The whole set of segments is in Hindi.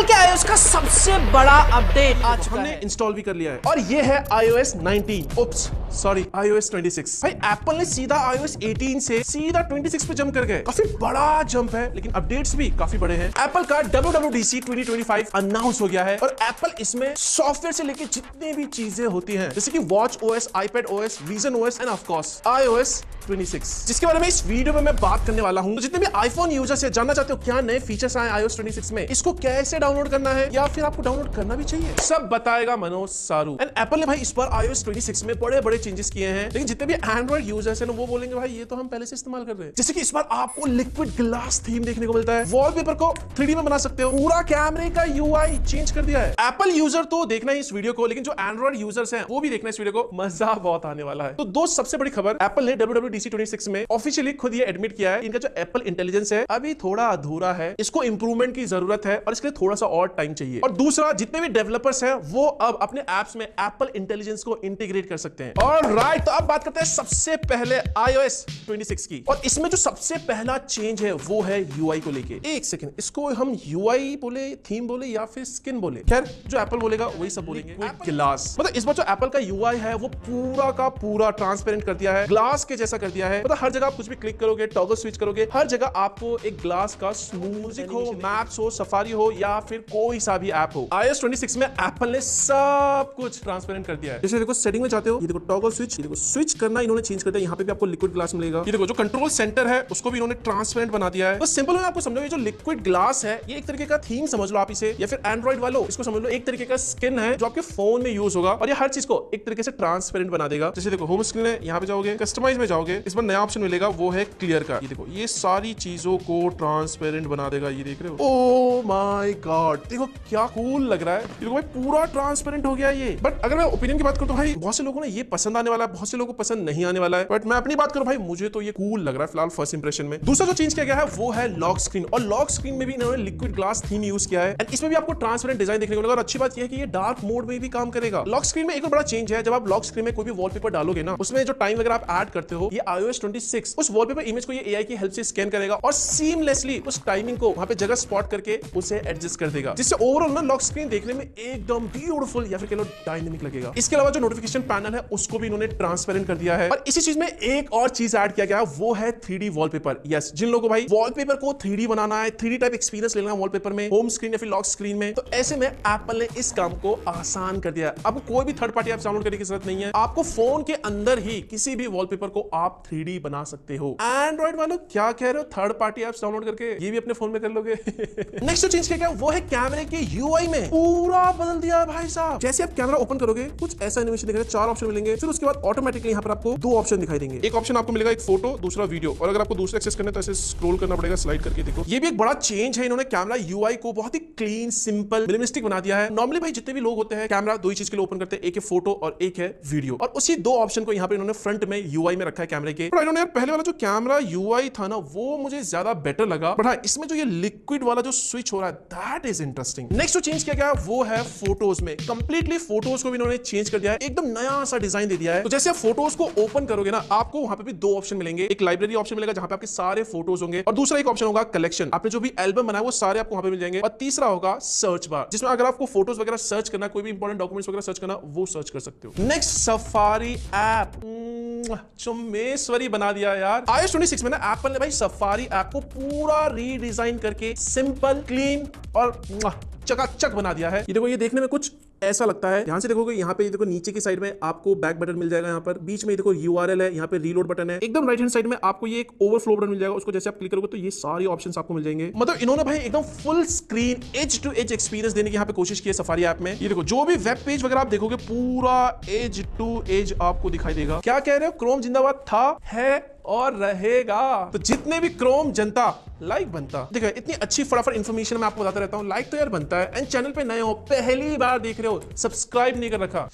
एप्पल के iOS का सबसे बड़ा अपडेट आज हमने इंस्टॉल भी कर लिया है और ये है iOS 19 उप्स सॉरी iOS 26। भाई एप्पल ने सीधा iOS 18 से सीधा 26 पे जंप कर गए। काफी बड़ा जंप है लेकिन अपडेट्स भी काफी बड़े हैं। एप्पल का WWDC 2025 अनाउंस हो गया है और एप्पल इसमें सॉफ्टवेयर से लेकर जितनी भी चीजें होती हैं जैसे कि watch OS, iPad OS, Vision OS end of course iOS 26 जिसके बारे में इस वीडियो में मैं बात करने वाला हूं। तो जितने भी आईफोन यूजर्स है जानना चाहते हो क्या नए फीचर्स आए iOS 26 में, इसको कैसे डाउनलोड करना है या फिर आपको डाउनलोड करना भी चाहिए, सब बताएगा मनोज सारू। एंड एप्पल ने भाई इस बार iOS 26 में बड़े बड़े चेंजेस किए हैं लेकिन जितने भी एंड्रॉइड यूजर्स हैं वो बोलेंगे भाई ये तो हम पहले से इस्तेमाल कर रहे हैं। जैसे कि इस बार आपको लिक्विड ग्लास थीम देखने को मिलता है, वॉलपेपर को 3D में बना सकते हो, पूरा कैमरे का UI चेंज कर दिया है। एप्पल यूजर तो देखना है इस वीडियो को लेकिन जो एंड्रॉइड यूजर्स हैं वो भी देखना है इस वीडियो को, मजा बहुत आने वाला है। तो दो सबसे बड़ी खबर, एप्पल ने WWDC 26 में ऑफिशियली खुद ये एडमिट किया है इनका जो एप्पल इंटेलिजेंस है अभी थोड़ा अधूरा है, इसको इंप्रूवमेंट की जरूरत है और इसके लिए थोड़ा सा और टाइम चाहिए। और दूसरा जितने भी डेवलपर्स हैं वो अब अपने एप्स में एप्पल इंटेलिजेंस को इंटीग्रेट कर सकते हैं। ऑलराइट, तो अब बात करते हैं सबसे पहले iOS 26 की और इसमें जो सबसे पहला चेंज है वो है UI को लेके। एक सेकंड, इसको हम UI बोले, थीम बोले या फिर स्किन बोले, खैर जो एप्पल बोलेगा वही सब बोलेंगे। ग्लास मतलब इस बार जो एप्पल का UI है वो पूरा का पूरा ट्रांसपेरेंट कर दिया है, ग्लास के जैसा कर दिया है। मतलब हर जगह आप कुछ भी क्लिक करोगे, टॉगल स्विच करोगे, हर जगह आपको एक ग्लास का म्यूजिक हो, मैप्स हो, सफारी हो या फिर कोई सा भी ऐप हो, iOS 26 में एप्पल ने सब कुछ ट्रांसपेरेंट कर दिया है। जैसे देखो सेटिंग में जाते हो, ये देखो टॉगल स्विच, ये देखो स्विच करना इन्होंने चेंज कर दिया, यहाँ पे भी आपको लिक्विड ग्लास मिलेगा। ये देखो जो कंट्रोल सेंटर है उसको भी इन्होंने ट्रांसपेरेंट बना दिया है। बस सिंपल है, आपको समझो ये जो लिक्विड ग्लास है ये एक तरीके का थीम समझ लो आप इसे, या फिर एंड्रॉइड वालों इसको समझ लो एक तरीके का स्किन है जो आपके फोन में यूज होगा और ये हर चीज को एक तरीके से ट्रांसपेरेंट बना देगा। जैसे देखो होम स्क्रीन है, यहाँ पे जाओगे, कस्टमाइज में जाओगे, इस बार नया ऑप्शन मिलेगा वो है क्लियर का। ये देखो ये सारी चीजों को ट्रांसपेरेंट बना देगा, ये देख रहे हो। ओह माय गॉड, देखो क्या कूल लग रहा है, ये देखो भाई पूरा ट्रांसपेरेंट हो गया ये। बट अगर मैं ओपिनियन की बात करूं तो भाई बहुत से लोगों ने ये पसंद आने वाला है, बहुत से लोगों को पसंद नहीं आने वाला है, बट मैं अपनी बात करूं भाई मुझे तो ये कूल लग रहा है फिलहाल फर्स्ट इंप्रेशन में। दूसरा जो चेंज किया गया है वो है लॉक स्क्रीन, और लॉक स्क्रीन में भी इन्होंने लिक्विड ग्लास थीम यूज किया है एंड इसमें भी आपको ट्रांसपेरेंट डिजाइन देखने को मिलेगा। और अच्छी बात यह है कि ये डार्क मोड में भी काम करेगा। लॉक स्क्रीन में एक और बड़ा चेंज है, जब आप लॉक स्क्रीन में कोई भी वॉलपेपर डालोगे ना, उसमें जो टाइम वगैरह आप ऐड करते हो, ये iOS 26 उस वॉलपेपर इमेज को ये AI की हेल्प से स्कैन करेगा और सीमलेसली उस टाइमिंग को वहां पे जगह स्पॉट करके उसे एडजस्ट कर देगा, जिससे ओवरऑल ना लॉक स्क्रीन देखने में एकदम ब्यूटीफुल या फिर कह लो डायनामिक लगेगा। इसके अलावा जो नोटिफिकेशन पैनल है उसको भी इन्होंने ट्रांसपेरेंट कर दिया है और इसी चीज में एक और चीज ऐड किया गया है वो है 3D वॉलपेपर। यस, जिन लोगों को भाई वॉलपेपर को 3D बनाना है, 3D टाइप एक्सपीरियंस लेना है वॉलपेपर में, होम स्क्रीन या फिर लॉक स्क्रीन में, तो ऐसे में एप्पल ने इस काम को आसान कर दिया है। आपको कोई भी थर्ड पार्टी ऐप डाउनलोड करने की जरूरत नहीं है, आपको फोन के अंदर ही किसी भी वॉलपेपर को आप 3D बना सकते हो। एंड्रॉइड वालों क्या कह रहे हो, थर्ड पार्टी ऐप्स डाउनलोड करके ये भी अपने फोन में कर लोगे। नेक्स्ट जो चेंज किया गया वो है कैमरे के UI में, पूरा बदल दिया है भाई साहब। जैसे आप कैमरा ओपन करोगे कुछ ऐसा एनिमेशन दिखेगा, 4 ऑप्शन मिलेंगे, फिर उसके बाद ऑटोमेटिकली यहाँ पर आपको 2 ऑप्शन दिखाई देंगे। एक ऑप्शन आपको मिलेगा एक फोटो, दूसरा वीडियो, और अगर आपको दूसरा एक्सेस करना है तो ऐसे स्क्रॉल करना पड़ेगा, स्लाइड करके देखो। ये भी एक बड़ा चेंज है, इन्होंने कैमरा UI को बहुत ही क्लीन, सिंपल, मिनिमलिस्टिक बना दिया है। नॉर्मली भाई जितने भी लोग होते हैं कैमरा 2 ही चीज के लिए ओपन करते हैं, एक है फोटो और एक है वीडियो, और उसी 2 ऑप्शन को यहाँ पर इन्होंने फ्रंट में UI में रखा है कैमरे के। इन्होंने यार पहले वाला जो कैमरा UI था ना वो मुझे ज्यादा बेटर लगा, बट हाँ इसमें जो ये लिक्विड वाला जो स्विच हो रहा है दैट इज इंटरेस्टिंग। नेक्स्ट जो चेंज किया गया वो है फोटोज में, कंप्लीटली फोटोज को भी इन्होंने चेंज कर दिया है, एकदम नया सा डिजाइन दे दिया है। तो जैसे आप फोटोज को ओपन करोगे ना आपको वहां पे भी 2 ऑप्शन मिलेंगे, एक लाइब्रेरी ऑप्शन मिलेगा जहां पे आपके सारे फोटोज होंगे, और दूसरा एक ऑप्शन होगा कलेक्शन, आपने जो भी एल्बम बनाया वो सारे आपको वहां पे मिल जाएंगे, और तीसरा होगा सर्च बार जिसमें अगर आपको फोटोज वगैरह सर्च करना, कोई भी इंपॉर्टेंट डॉक्यूमेंट्स वगैरह सर्च करना वो सर्च कर सकते हो। नेक्स्ट सफारी ऐप, चुम्मेश्वरी बना दिया यार। iOS 26 में ना एप्पल ने भाई सफारी ऐप को पूरा रीडिजाइन करके सिंपल, क्लीन और चकाचक बना दिया है। ये देखो ये देखने में कुछ ऐसा लगता है, ध्यान से देखोगे यहाँ पे देखो नीचे की साइड में आपको बैक बटन मिल जाएगा, यहाँ पर बीच में देखो URL है, यहाँ पे रीलोड बटन है, एकदम राइट हैंड साइड में आपको ये एक ओवरफ्लो बटन मिल जाएगा, उसको जैसे आप क्लिक करोगे तो ये सारे ऑप्शंस आपको मिल जाएंगे। मतलब इन्होंने भाई एकदम full screen edge to edge experience देने की यहाँ पे कोशिश की है सफारी ऐप में। ये देखो जो भी वेब पेज वगैरह आप देखोगे पूरा एज टू एज आपको दिखाई देगा। क्या कह रहे हो, क्रोम जिंदाबाद था, है और रहेगा। तो जितने भी क्रोम जनता लाइक बनता, देखो इतनी अच्छी फटाफट इंफॉर्मेशन मैं आपको बताता रहता हूँ, लाइक तो यार बनता है। एंड चैनल पे नए हो, पहली बार देख रहे हो, सब्सक्राइब नहीं कर रखा,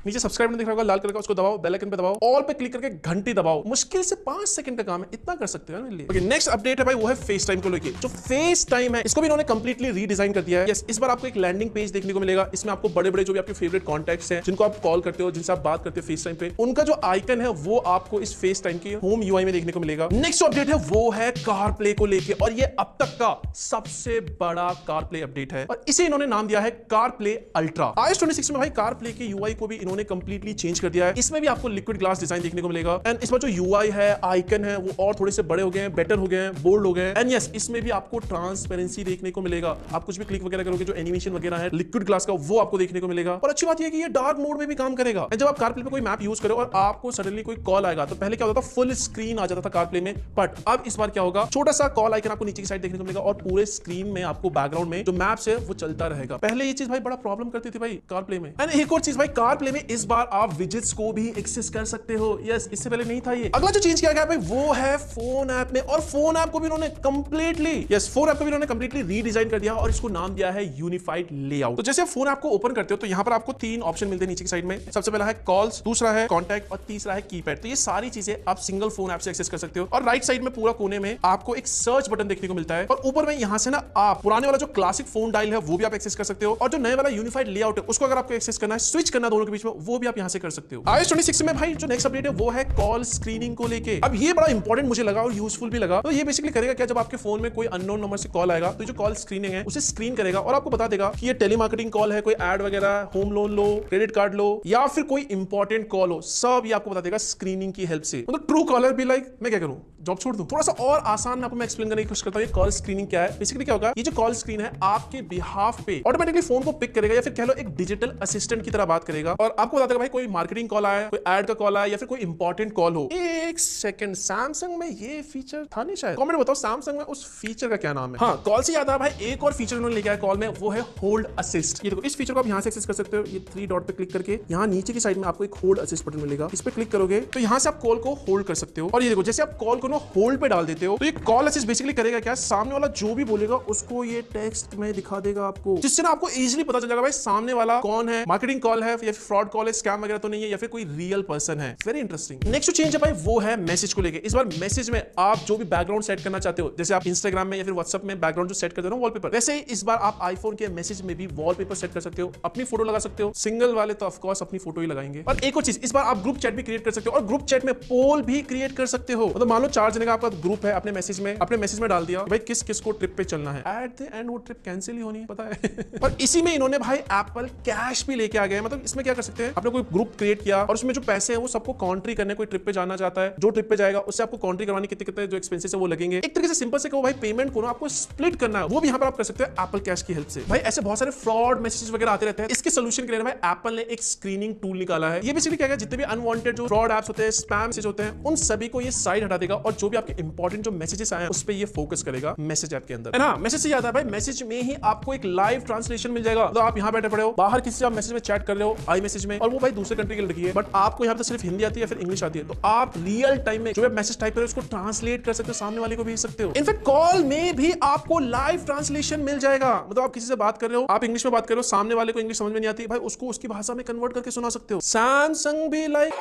नीचे सब्सक्राइब नहीं दिख रहा होगा लाल कलर का, उसको दबाओ, बेल आइकन पे दबाओ, ऑल पे क्लिक करके घंटी दबाओ। मुश्किल से 5 सेकंड का काम है, इतना कर सकते हो मेरे लिए। ओके, नेक्स्ट अपडेट है भाई, वो है फेस टाइम को लेके। जो फेस टाइम है इसको भी इन्होंने कंप्लीटली रीडिजाइन कर दिया है। यस, इस बार आपको एक लैंडिंग पेज देखने को मिलेगा। इसमें आपको बड़े बड़े जो भी आपके फेवरेट कॉन्टैक्ट्स हैं, जिनको आप कॉल करते हो, जिनसे आप बात करते हो फेस टाइम पे, उनका जो आइकन है वो आपको इस फेस टाइम की होम यूआई में देखने को मिलेगा। नेक्स्ट अपडेट है वो है कार प्ले को लेके, और ये अब तक का सबसे बड़ा कार प्ले अपडेट है, और इसे इन्होंने नाम दिया है कार प्ले अल्ट्रा। iOS 26 में भाई कार प्ले के यूआई को भी इन्होंने कंप्लीटली चेंज कर दिया है। इसमें भी आपको लिक्विड ग्लास डिजाइन देखने को मिलेगा, एंड इस पर जो यूआई है, आइकन है, वो और थोड़े से बड़े हो गए हैं, बेटर हो गए हैं, बोल्ड हो गए हैं, एंड यस, इसमें भी आपको ट्रांसपेरेंसी देखने को मिलेगा। आप कुछ भी क्लिक वगैरह करोगे, जो एनिमेशन वगैरह है लिक्विड ग्लास का, वो आपको देखने को मिलेगा। और अच्छी बात यह है कि ये डार्क मोड में भी काम करेगा। जब आप कार प्ले पे कोई मैप यूज करो और आपको सडनली कोई कॉल आएगा, तो पहले क्या होता था, फुल स्क्रीन आ जाता था कार प्ले में, बट अब इस बार क्या होगा, छोटा सा कॉल आइकन आपको नीचे की साइड देखने को मिलेगा, और पूरे स्क्रीन में आपको बैकग्राउंड में जो मैप्स है वो चलता रहेगा। पहले ये चीज भाई बड़ा प्रॉब्लम करती थी भाई कार प्ले में। एंड एक और चीज भाई, कार प्ले में इस बार आप विजेट्स को भी एक्सेस कर सकते हो। यस, इससे पहले नहीं था ये। अगला जो चेंज किया गया भाई वो है फोन ऐप में, और फोन ऐप को भी इन्होंने कंप्लीटली रीडिजाइन कर दिया, और इसको नाम दिया है यूनिफाइड लेआउट। तो जैसे आप फोन ऐप को ओपन करते हो तो यहाँ पर आपको 3 ऑप्शन मिलते हैं नीचे की साइड में। सबसे पहला है कॉल्स, दूसरा है कॉन्टैक्ट, और तीसरा है कीपैड। तो ये सारी चीजें आप सिंगल फोन ऐप से एक्सेस कर सकते हो। और राइट साइड में पूरा कोने में आपको एक सर्च बटन देखने को मिलता है, और ऊपर में यहाँ से ना आप पुराने वाला जो क्लासिक फोन डायल है वो भी आप एक्सेस कर सकते हो, और जो नए वाला यूनिफाइड लेआउट है उसको अगर आपको एक्सेस करना है, स्विच करना दोनों के बीच में, वो भी आप यहाँ से कर सकते हो। iOS 26 में भाई जो नेक्स्ट अपडेट है वो है कॉल स्क्रीनिंग को लेके। अब ये बड़ा इंपॉर्टेंट मुझे लगा और यूजफुल भी लगा। तो ये बेसिकली करेगा क्या, जब आपके फोन में कोई अननोन नंबर से कॉल आएगा, तो जो कॉल स्क्रीनिंग है उसे स्क्रीन करेगा, और आपको बता देगा कि ये टेलीमार्केटिंग कॉल है, कोई एड वगैरह, होम लोन लो, क्रेडिट कार्ड लो, या फिर कोई इंपॉर्टेंट कॉल हो, सब ये आपको बता देगा स्क्रीनिंग की हेल्प से। मतलब ट्रू कॉलर भी लाइक मैं क्या करूं, जॉब छोड़ दूं? थोड़ा सा और आसान आपको मैं एक्सप्लेन करने की कोशिश करता हूं। ये कॉल स्क्रीनिंग क्या है। बेसिकली क्या होगा, ये जो कॉल स्क्रीन है आपके बिहाफ पे ऑटोमेटिकली फोन को पिक करेगा, या फिर कह लो एक डिजिटल असिस्टेंट की तरह बात करेगा, और आपको बता देगा भाई कोई मार्केटिंग कॉल आया, कोई एड का कॉल आया, या फिर कोई इंपॉर्टेंट कॉल हो। एक सेकंड, सैमसंग में ये फीचर था नहीं शायद, कमेंट बताओ सैमसंग में उस फीचर का क्या नाम है। हाँ, कॉल से याद आया भाई, एक और फीचर उन्होंने लेके आया कॉल में, वो है होल्ड असिस्ट। ये देखो, इस फीचर को आप यहाँ से एक्सेस कर सकते हो। ये 3 डॉट पे क्लिक करके यहाँ नीचे की साइड में आपको एक होल्ड असिस्ट बटन मिलेगा, इस पे क्लिक करोगे तो यहाँ से आप कॉल को होल्ड कर सकते हो। और ये देखो, जैसे आप कॉल को ना होल्ड पे डाल देते हो, तो ये कॉल असिस्ट बेसिकली करेगा क्या, सामने वाला जो भी बोलेगा उसको ये टेक्स्ट में दिखा देगा आपको, जिससे ना आपको इजीली पता चल जाएगा भाई सामने वाला कौन है, मार्केटिंग कॉल है, या फिर फ्रॉड कॉल है, स्कैम वगैरह तो नहीं है, या फिर कोई रियल पर्सन है। Very interesting. नेक्स्ट चेंज है भाई वो है मैसेज को लेके। इस बार मैसेज में आप जो भी बैकग्राउंड सेट करना चाहते हो, जैसे आप इंस्टाग्राम में या फिर व्हाट्सएप में बैकग्राउंड जो सेट करते हो वॉलपेपर, वैसे ही इस बार आप आईफोन के मैसेज में भी वॉलपेपर सेट कर सकते हो, अपनी फोटो लगा सकते हो। सिंगल वाले तो ऑफ कोर्स अपनी फोटो ही लगाएंगे। और एक और चीज, इस बार आप ग्रुप चैट भी क्रिएट कर सकते हो, और ग्रुप चैट में पोल भी क्रिएट कर सकते हो। मतलब मान लो 4 जने का आपका ग्रुप है, अपने मैसेज में डाल दिया भाई किस किस को ट्रिप पे चलना है, एट द एंड वो ट्रिप कैंसिल ही होनी है, पता है। और इसी में इन्होंने भाई एप्पल कैश भी लेके आ गए। मतलब इसमें क्या कर सकते हैं, आपने कोई ग्रुप क्रिएट किया और उसमें जो पैसे हैं वो सबको कॉन्ट्री करने, कोई ट्रिप पे जाना चाहता है, जो ट्रिप पे जाएगा उससे आपको कॉन्ट्री करवाने कितने कितने जो एक्सपेंसेस है वो लगेंगे। एक तरीके से सिंपल से कहो भाई, पेमेंट को ना आपको स्प्लिट करना है, वो भी यहाँ पर आप कर सकते हो एप्पल कैश की हेल्प से। भाई ऐसे बहुत सारे फ्रॉड मैसेजेस वगैरह आते रहते हैं, इसके सोल्यूशन के लिए भाई एप्पल ने एक स्क्रीनिंग टूल निकाला है। ये बेसिकली क्या है, जितने भी अनवांटेड जो फ्रॉड एप्स होते हैं, स्पैम मैसेज होते हैं, उन सभी को ये साइड हटा देगा, और जो भी आपके इंपॉर्टेंट जो मैसेजेस आए हैं उस पर ये फोकस करेगा मैसेज ऐप के अंदर। हाँ, मैसेज से याद है भाई, मैसेज में ही आपको एक लाइव ट्रांसलेशन मिल जाएगा। तो आप यहाँ बैठे पड़े हो, बाहर किसी से आप मैसेज में चैट कर रहे हो आई मैसेज में, और वो भाई दूसरे कंट्री की लड़की है, बट आपको यहाँ पे सिर्फ हिंदी आती है या फिर इंग्लिश आती है, तो आप रियल टाइम में जो भी मैसेज टाइप करो उसको ट्रांसलेट कर सकते हो, सामने वाले को भेज सकते हो। इनफैक्ट कॉल में भी आपको लाइव ट्रांसलेशन मिल जाएगा। मतलब आप किसी से बात कर रहे हो, आप इंग्लिश में बात कर रहे हो, सामने वाले को इंग्लिश समझ में नहीं आती, भाई उसको उसकी भाषा में कन्वर्ट करके सुना सकते हो। सैमसंग भी लाइक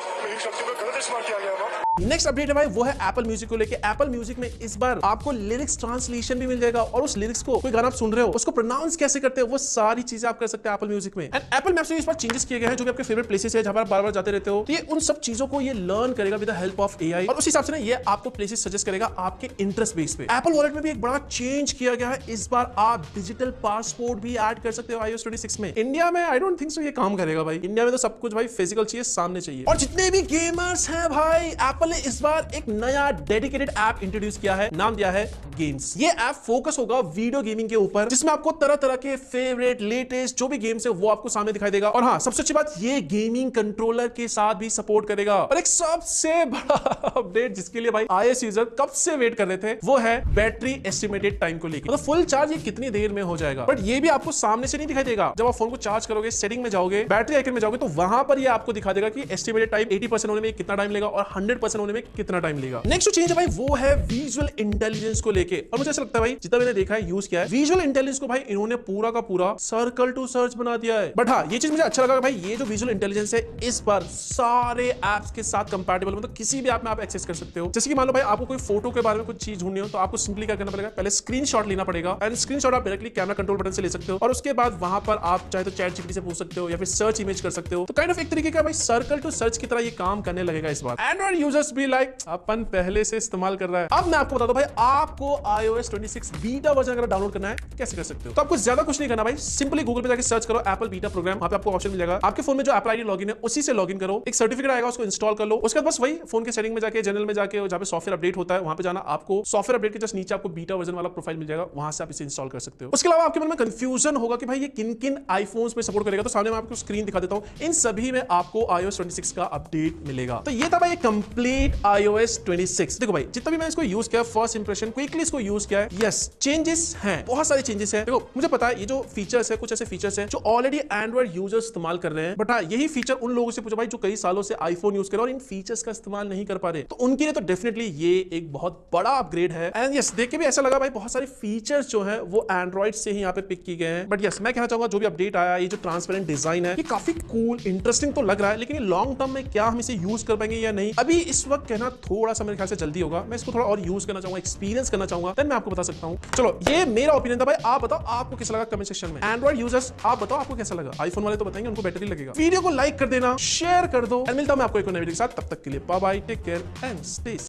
नेक्स्ट अपडेट है भाई वो है एप्पल म्यूजिक को लेके। एप्पल म्यूजिक में इस बार आपको लिरिक्स ट्रांसलेशन भी मिल जाएगा, और उस लिरिक्स को कोई गाना आप सुन रहे हो उसको प्रोनाउंस कैसे करते हो, वो सारी चीजें आप कर सकते हैं एप्पल म्यूजिक में। एंड एप्पल मैप्स में इस बार चेंजेस किए गए हैं, जो भी आपके फेवरेट प्लेसेस है जहां पर आप बार-बार जाते रहते हो, तो ये उन सब चीजों को ये लर्न करेगा with the help of AI, और उस हिसाब से ना ये आपको प्लेसेस सजेस्ट करेगा आपके इंटरेस्ट बेस पे। एप्पल वॉलेट में भी एक बड़ा चेंज किया गया है, इस बार आप डिजिटल पासपोर्ट भी ऐड कर सकते हो iOS 26 में। इंडिया में आई डोंट थिंक सो ये काम करेगा भाई, इंडिया में तो सब कुछ भाई फिजिकल चाहिए, सामने चाहिए। और जितने भी गेमर्स हैं भाई, एप्पल ने इस बार एक नया डेडिकेटेड ऐप इंट्रोड्यूस किया है, नाम दिया है गेम्स। ये ऐप फोकस होगा वीडियो गेमिंग के ऊपर, जिसमें आपको तरह तरह के फेवरेट लेटेस्ट जो भी गेम्स है वो आपको सामने दिखाई देगा। और हाँ, सबसे अच्छी बात, ये गेमिंग कंट्रोलर के साथ भी सपोर्ट करेगा। और एक सबसे बड़ा अपडेट जिसके लिए भाई iOS यूजर कब से वेट कर रहे थे, वो है बैटरी एस्टिमेटेड टाइम को लेकर। मतलब फुल चार्ज ये कितनी देर में हो जाएगा, बट ये भी आपको सामने से नहीं दिखाई देगा। जब आप फोन को चार्ज करोगे, सेटिंग में जाओगे, बैटरी आइकन में जाओगे, तो वहां पर ये आपको दिखा देगा कि एस्टिमेटेड टाइम 80% होने में कितना टाइम लेगा और 100% वर्जन होने में कितना टाइम लेगा। नेक्स्ट जो चेंज है भाई वो है विजुअल इंटेलिजेंस को लेके, और मुझे ऐसा लगता है भाई जितना मैंने देखा है यूज किया है, विजुअल इंटेलिजेंस को भाई इन्होंने पूरा का पूरा सर्कल टू सर्च बना दिया है। बट हाँ, ये चीज मुझे अच्छा लगा भाई, ये जो विजुअल इंटेलिजेंस है इस बार सारे एप्स के साथ कंपैटिबल, मतलब किसी भी ऐप में आप एक्सेस कर सकते हो। जैसे कि मान लो भाई आपको कोई फोटो के बारे में कुछ चीज ढूंढनी हो तो आपको सिंपली क्या करना पड़ेगा, पहले स्क्रीनशॉट लेना पड़ेगा, एंड स्क्रीनशॉट आप डायरेक्टली कैमरा कंट्रोल बटन से ले सकते हो, और उसके बाद वहां पर आप चाहे तो चैट जीपीटी से पूछ सकते हो या फिर सर्च इमेज कर सकते हो। तो काइंड ऑफ एक तरीके का भाई सर्कल टू सर्च की तरह ये काम करने लगेगा इस बार। एंड्रॉइड यूजर्स भी लाइक अपन पहले से इस्तेमाल कर रहा है। अब मैं आपको बता दूं भाई, आपको iOS 26 बीटा वर्जन अगर डाउनलोड करना है कैसे कर सकते हो। तो आपको ज्यादा कुछ नहीं करना भाई, सिंपली गूगल पे जाकर सर्च करो एप्पल बीटा प्रोग्राम, वहां पे आपको ऑप्शन मिल जाएगा। आपके फोन में जो एप्पल आईडी लॉगिन है उसी से लॉगिन करो, एक सर्टिफिकेट आएगा उसको इंस्टॉल कर लो। उसके बाद बस वही फोन के सेटिंग में जाके जनरल में जाके जहां पे सॉफ्टवेयर अपडेट होता है वहां पे जाना, आपको सॉफ्टवेयर अपडेट के जस्ट नीचे आपको बीटा वर्जन वाला प्रोफाइल मिल जाएगा, वहां से आप इसे इंस्टॉल कर सकते हो। उसके अलावा आपके मन में कंफ्यूजन होगा कि भाई ये किन किन आईफोन्स में सपोर्ट करेगा, तो सामने मैं आपको स्क्रीन दिखा देता हूं। इन सभी में आपको iOS 26 का अपडेट मिलेगा। तो ये था भाई कंप्लीट iOS 26। देखो भाई जितना भी मैं इसको यूज किया, फर्स्ट इंप्रेशन क्विकली इसको यूज किया है, यस चेंजेस हैं, बहुत सारे चेंजेस हैं। देखो मुझे पता है ये जो फीचर्स है, कुछ ऐसे फीचर्स हैं जो ऑलरेडी एंड्रॉइड यूजर्स इस्तेमाल कर रहे हैं, बट हाँ यही फीचर उन लोगों से पूछो भाई जो कई सालों से आईफोन यूज कर रहे हैं और इन फीचर्स का इस्तेमाल नहीं कर पा रहे, तो उनके लिए तो डेफिनेटली ये एक बहुत बड़ा अपग्रेड है। एंड यस देख के भी ऐसा लगा भाई बहुत सारे फीचर्स जो है वो एंड्रॉइड से ही यहाँ पे पिक किए गए हैं। बट यस मैं कहना चाहूंगा जो भी अपडेट आया, ये जो ट्रांसपेरेंट डिजाइन है ये काफी कूल इंटरेस्टिंग तो लग रहा है, लेकिन ये लॉन्ग टर्म में क्या हम इसे यूज कर पाएंगे या नहीं, अभी इस वक्त कहना थोड़ा सा मेरे ख्याल से जल्दी होगा। मैं इसको थोड़ा और यूज करना चाहूंगा, एक्सपीरियंस करना चाहूंगा, देन मैं आपको बता सकता हूं। चलो ये मेरा ओपिनियन था भाई, आप बताओ आपको कैसा लगा कमेंट सेक्शन में। एंड्रॉइड यूजर्स आप बताओ आपको कैसा लगा, आईफोन वाले तो बताएंगे उनको बेटर ही लगेगा। वीडियो को लाइक कर देना, शेयर कर दो, एंड मिलता हूं मैं आपको एक नए वीडियो के साथ, तब तक के लिए bye bye, take care and stay